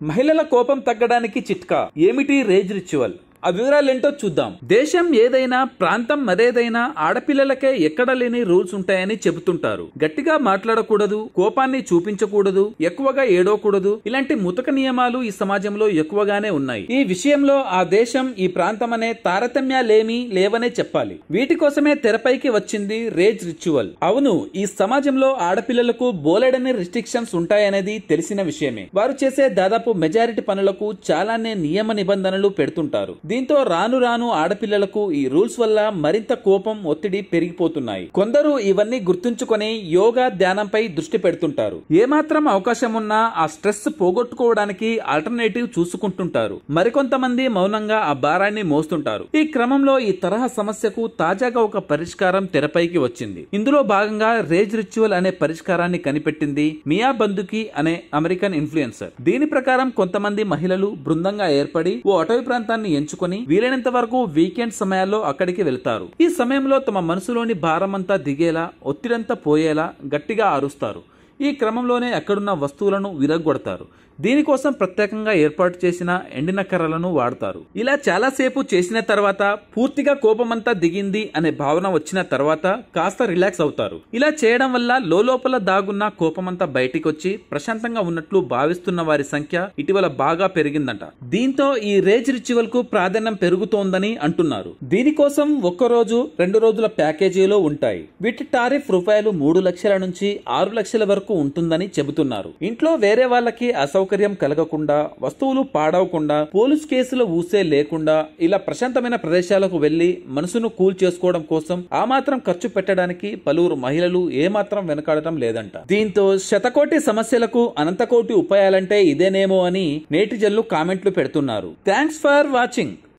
మహిళల కోపం తగ్గడానికి చిట్కా ఏమిటి? Rage ritual. ఆ వివరాలేంటో చూద్దాం. దేశం ఏదైనా, ప్రాంతం మరేదైనా ఆడపిల్లలకే ఎక్కడ లేని రూల్స్ ఉంటాయని చెబుతుంటారు. గట్టిగా మాట్లాడకూడదు, కోపాన్ని చూపించకూడదు, ఎక్కువగా ఏడవకూడదు. ఇలాంటి ముతక నియమాలు ఈ సమాజంలో ఎక్కువగానే ఉన్నాయి. ఈ విషయంలో ఆ దేశం, ఈ ప్రాంతం అనే తారతమ్యాలేమీ లేవనే చెప్పాలి. వీటి కోసమే తెరపైకి వచ్చింది రేజ్ రిచువల్. అవును, ఈ సమాజంలో ఆడపిల్లలకు బోలెడని రిస్ట్రిక్షన్స్ ఉంటాయనేది తెలిసిన విషయమే. వారు చేసే దాదాపు మెజారిటీ పనులకు చాలానే నియమ నిబంధనలు పెడుతుంటారు. దీంతో రాను రాను ఆడపిల్లలకు ఈ రూల్స్ వల్ల మరింత కోపం, ఒత్తిడి పెరిగిపోతున్నాయి. కొందరు ఇవన్నీ గుర్తుంచుకొని యోగా, ధ్యానంపై దృష్టి పెడుతుంటారు. ఏమాత్రం అవకాశం ఉన్నా ఆ స్ట్రెస్ పోగొట్టుకోవడానికి ఆల్టర్నేటివ్ చూసుకుంటుంటారు. మరికొంతమంది మౌనంగా ఆ భారాన్ని మోస్తుంటారు. ఈ క్రమంలో ఈ తరహా సమస్యకు తాజాగా ఒక పరిష్కారం తెరపైకి వచ్చింది. ఇందులో భాగంగా రేజ్ రిచువల్ అనే పరిష్కారాన్ని కనిపెట్టింది మియా బందుకి అనే అమెరికన్ ఇన్ఫ్లుయెన్సర్. దీని ప్రకారం కొంతమంది మహిళలు బృందంగా ఏర్పడి ఓ అటవీ ప్రాంతాన్ని ఎంచుకొని వీలైనంత వరకు వీకెండ్ సమయాల్లో అక్కడికి వెళ్తారు. ఈ సమయంలో తమ మనసులోని భారమంతా దిగేలా, ఒత్తిడంతా పోయేలా గట్టిగా అరుస్తారు. ఈ క్రమంలోనే అక్కడున్న వస్తువులను విరగ్గొడతారు. దీనికోసం ప్రత్యేకంగా ఏర్పాటు చేసిన ఎండిన కర్రలను వాడతారు. ఇలా చాలాసేపు చేసిన తర్వాత పూర్తిగా కోపమంతా దిగింది అనే భావన వచ్చిన తర్వాత కాస్త రిలాక్స్ అవుతారు. ఇలా చేయడం వల్ల లోపల దాగున్న కోపమంతా బయటికి వచ్చి ప్రశాంతంగా ఉన్నట్లు భావిస్తున్న వారి సంఖ్య ఇటీవల బాగా పెరిగిందంట. దీంతో ఈ రేజ్ రిచువల్ కు ప్రాధాన్యం పెరుగుతోందని అంటున్నారు. దీనికోసం 1 రోజు 2 రోజుల ప్యాకేజీలో ఉంటాయి. వీటి టారిఫ్ రూపాయలు 3 లక్షల నుంచి 6 లక్షల వరకు ఉంటుందని చెబుతున్నారు. ఇంట్లో వేరే వాళ్ళకి అసౌకర్యం కలగకుండా, వస్తువులు పాడవకుండా, పోలీస్ కేసుల ఊసే లేకుండా ఇలా ప్రశాంతమైన ప్రదేశాలకు వెళ్లి మనసును కూల్ చేసుకోవడం కోసం ఆ మాత్రం ఖర్చు పెట్టడానికి పలువురు మహిళలు ఏమాత్రం వెనకాడటం లేదంట. దీంతో శతకోటి సమస్యలకు అనంతకోటి ఉపాయాలంటే ఇదేనేమో అని నేటిజన్లు కామెంట్లు పెడుతున్నారు. Thanks for watching.